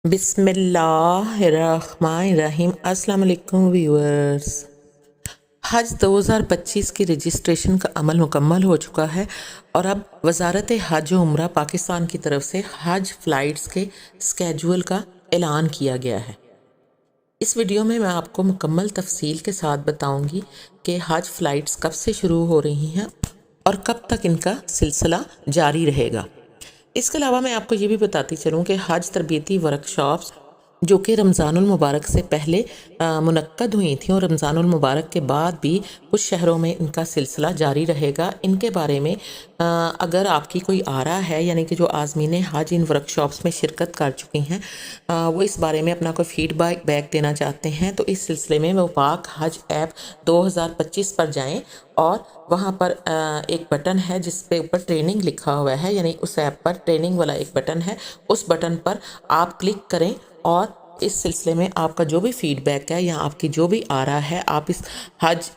بسم اللہ الرحمن الرحیم۔ السلام علیکم ویورز۔ حج 2025 کی رجسٹریشن کا عمل مکمل ہو چکا ہے اور اب وزارت حج و عمرہ پاکستان کی طرف سے حج فلائٹس کے سکیجول کا اعلان کیا گیا ہے۔ اس ویڈیو میں آپ کو مکمل تفصیل کے ساتھ بتاؤں گی کہ حج فلائٹس کب سے شروع ہو رہی ہیں اور کب تک ان کا سلسلہ جاری رہے گا۔ اس کے علاوہ میں آپ کو یہ بھی بتاتی چلوں کہ حج تربیتی ورکشاپس جو کہ رمضان المبارک سے پہلے منعقد ہوئی تھیں اور رمضان المبارک کے بعد بھی کچھ شہروں میں ان کا سلسلہ جاری رہے گا، ان کے بارے میں اگر آپ کی کوئی آرا ہے، یعنی کہ جو عازمین حج ان ورکشاپس میں شرکت کر چکی ہیں، وہ اس بارے میں اپنا کوئی فیڈ بیک دینا چاہتے ہیں، تو اس سلسلے میں وہ پاک حج ایپ 2025 پر جائیں اور وہاں پر ایک بٹن ہے جس پہ اوپر ٹریننگ لکھا ہوا ہے، یعنی اس ایپ پر ٹریننگ والا ایک بٹن ہے، اس بٹن پر آپ کلک کریں اور اس سلسلے میں آپ کا جو بھی فیڈ بیک ہے یا آپ کی جو بھی آرا ہے، آپ اس حج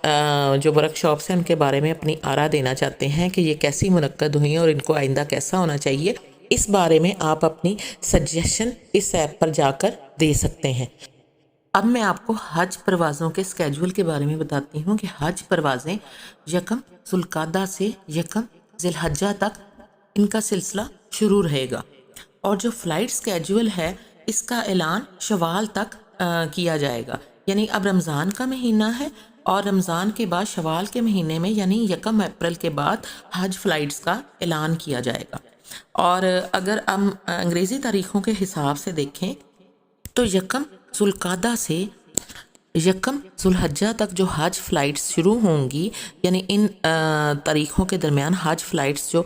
جو ورک شاپس ہیں ان کے بارے میں اپنی آرا دینا چاہتے ہیں کہ یہ کیسی منعقد ہوئی ہیں اور ان کو آئندہ کیسا ہونا چاہیے، اس بارے میں آپ اپنی سجیشن اس ایپ پر جا کر دے سکتے ہیں۔ اب میں آپ کو حج پروازوں کے سکیجول کے بارے میں بتاتی ہوں کہ حج پروازیں یکم ذوالقعدہ سے یکم ذی الحجہ تک ان کا سلسلہ شروع رہے گا، اور جو فلائٹ سکیجول ہے اس کا اعلان شوال تک کیا جائے گا، یعنی اب رمضان کا مہینہ ہے اور رمضان کے بعد شوال کے مہینے میں یعنی یکم اپریل کے بعد حج فلائٹس کا اعلان کیا جائے گا۔ اور اگر ہم انگریزی تاریخوں کے حساب سے دیکھیں تو یکم ذوالقعدہ سے یکم ذوالحجہ تک جو حج فلائٹس شروع ہوں گی، یعنی ان تاریخوں کے درمیان حج فلائٹس جو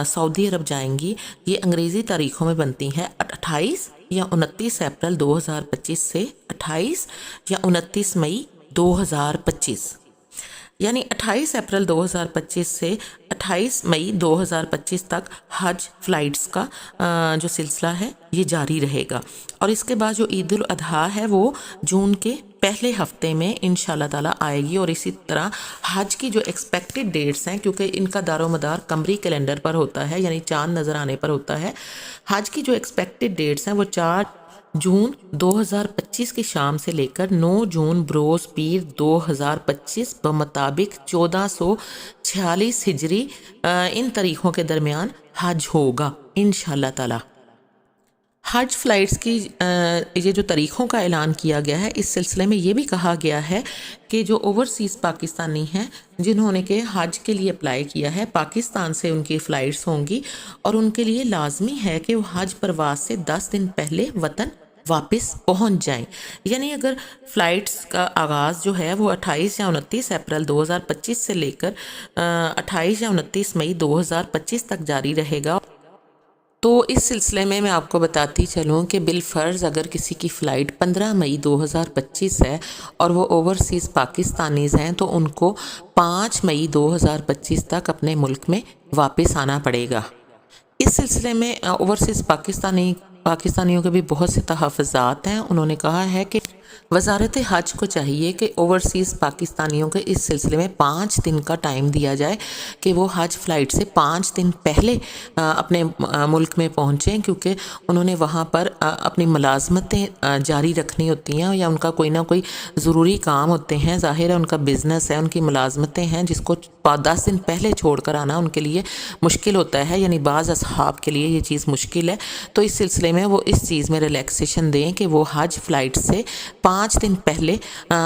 سعودی عرب جائیں گی، یہ انگریزی تاریخوں میں بنتی ہیں 28 یا 29 اپریل 2025 سے 28 یا 29 مئی 2025، یعنی 28 اپریل 2025 سے 28 مئی 2025 تک حج فلائٹس کا جو سلسلہ ہے یہ جاری رہے گا، اور اس کے بعد جو عید الاضحیٰ ہے وہ جون کے پہلے ہفتے میں انشاءاللہ تعالیٰ آئے گی، اور اسی طرح حج کی جو ایکسپیکٹڈ ڈیٹس ہیں، کیونکہ ان کا دار و مدار قمری کیلنڈر پر ہوتا ہے، یعنی چاند نظر آنے پر ہوتا ہے، حج کی جو ایکسپیکٹڈ ڈیٹس ہیں وہ 4 جون 2025 کی شام سے لے کر 9 جون بروز پیر 2025 بمطابق 1446 ہجری ان تاریخوں کے درمیان حج ہوگا انشاءاللہ تعالی۔ حج فلائٹس کی یہ جو تاریخوں کا اعلان کیا گیا ہے، اس سلسلے میں یہ بھی کہا گیا ہے کہ جو اوورسیز پاکستانی ہیں جنہوں نے کہ حج کے لیے اپلائی کیا ہے، پاکستان سے ان کی فلائٹس ہوں گی، اور ان کے لیے لازمی ہے کہ وہ حج پرواز سے 10 دن پہلے وطن واپس پہنچ جائیں، یعنی اگر فلائٹس کا آغاز جو ہے وہ 28 یا 29 اپریل 2025 سے لے کر 28 یا 29 مئی 2025 تک جاری رہے گا، تو اس سلسلے میں آپ کو بتاتی چلوں کہ بالفرض اگر کسی کی فلائٹ 15 مئی 2025 ہے اور وہ اوورسیز پاکستانیز ہیں تو ان کو 5 مئی 2025 تک اپنے ملک میں واپس آنا پڑے گا۔ اس سلسلے میں اوورسیز پاکستانیوں کے بھی بہت سے تحفظات ہیں۔ انہوں نے کہا ہے کہ وزارت حج کو چاہیے کہ اوورسیز پاکستانیوں کے اس سلسلے میں 5 دن کا ٹائم دیا جائے کہ وہ حج فلائٹ سے 5 دن پہلے اپنے ملک میں پہنچیں، کیونکہ انہوں نے وہاں پر اپنی ملازمتیں جاری رکھنی ہوتی ہیں، یا ان کا کوئی نہ کوئی ضروری کام ہوتے ہیں، ظاہر ہے ان کا بزنس ہے، ان کی ملازمتیں ہیں، جس کو 10 دن پہلے چھوڑ کر آنا ان کے لیے مشکل ہوتا ہے، یعنی بعض اصحاب کے لیے یہ چیز مشکل ہے، تو اس سلسلے میں وہ اس چیز میں ریلیکسیشن دیں کہ وہ حج فلائٹ سے 5 دن پہلے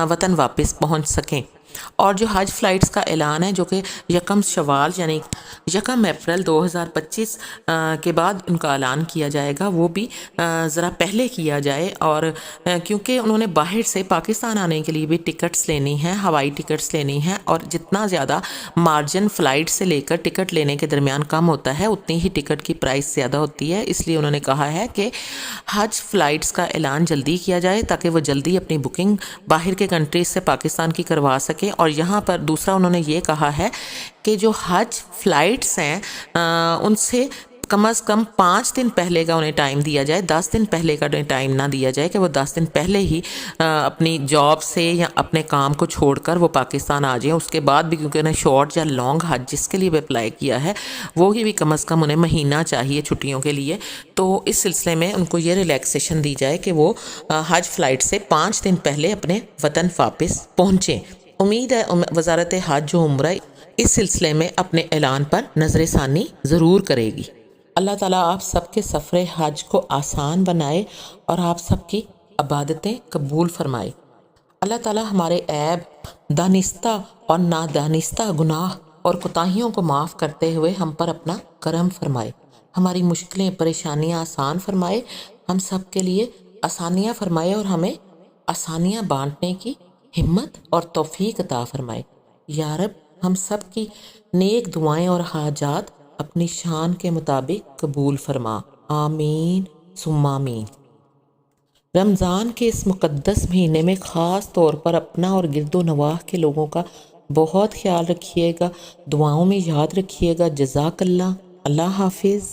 وطن واپس پہنچ سکیں۔ اور جو حج فلائٹس کا اعلان ہے جو کہ یکم شوال یعنی یکم اپریل 2025 کے بعد ان کا اعلان کیا جائے گا، وہ بھی ذرا پہلے کیا جائے، اور کیونکہ انہوں نے باہر سے پاکستان آنے کے لیے بھی ٹکٹس لینی ہیں، ہوائی ٹکٹس لینی ہیں، اور جتنا زیادہ مارجن فلائٹ سے لے کر ٹکٹ لینے کے درمیان کم ہوتا ہے اتنی ہی ٹکٹ کی پرائس زیادہ ہوتی ہے، اس لیے انہوں نے کہا ہے کہ حج فلائٹس کا اعلان جلدی کیا جائے تاکہ وہ جلدی اپنی بکنگ باہر کے کنٹریز سے پاکستان کی کروا سکیں۔ اور یہاں پر دوسرا انہوں نے یہ کہا ہے کہ جو حج فلائٹس ہیں ان سے کم از کم 5 دن پہلے کا انہیں ٹائم دیا جائے، 10 دن پہلے کا ٹائم نہ دیا جائے کہ وہ 10 دن پہلے ہی اپنی جاب سے یا اپنے کام کو چھوڑ کر وہ پاکستان آ جائیں۔ اس کے بعد بھی کیونکہ انہیں شارٹ یا لانگ حج جس کے لیے بھی اپلائی کیا ہے وہی بھی کم از کم انہیں مہینہ چاہیے چھٹیوں کے لیے، تو اس سلسلے میں ان کو یہ ریلیکسیشن دی جائے کہ وہ حج فلائٹ سے 5 دن پہلے اپنے وطن واپس پہنچیں۔ امید ہے وزارت حج و عمرہ اس سلسلے میں اپنے اعلان پر نظر ثانی ضرور کرے گی۔ اللہ تعالیٰ آپ سب کے سفر حج کو آسان بنائے اور آپ سب کی عبادتیں قبول فرمائے۔ اللہ تعالیٰ ہمارے عیب، دانستہ اور نادانستہ گناہ اور کوتاہیوں کو معاف کرتے ہوئے ہم پر اپنا کرم فرمائے، ہماری مشکلیں پریشانیاں آسان فرمائے، ہم سب کے لیے آسانیاں فرمائے اور ہمیں آسانیاں بانٹنے کی ہمت اور توفیق عطا فرمائے۔ یا رب ہم سب کی نیک دعائیں اور حاجات اپنی شان کے مطابق قبول فرما، آمین ثم آمین۔ رمضان کے اس مقدس مہینے میں خاص طور پر اپنا اور گرد و نواح کے لوگوں کا بہت خیال رکھیے گا، دعاؤں میں یاد رکھیے گا۔ جزاک اللہ، اللہ حافظ۔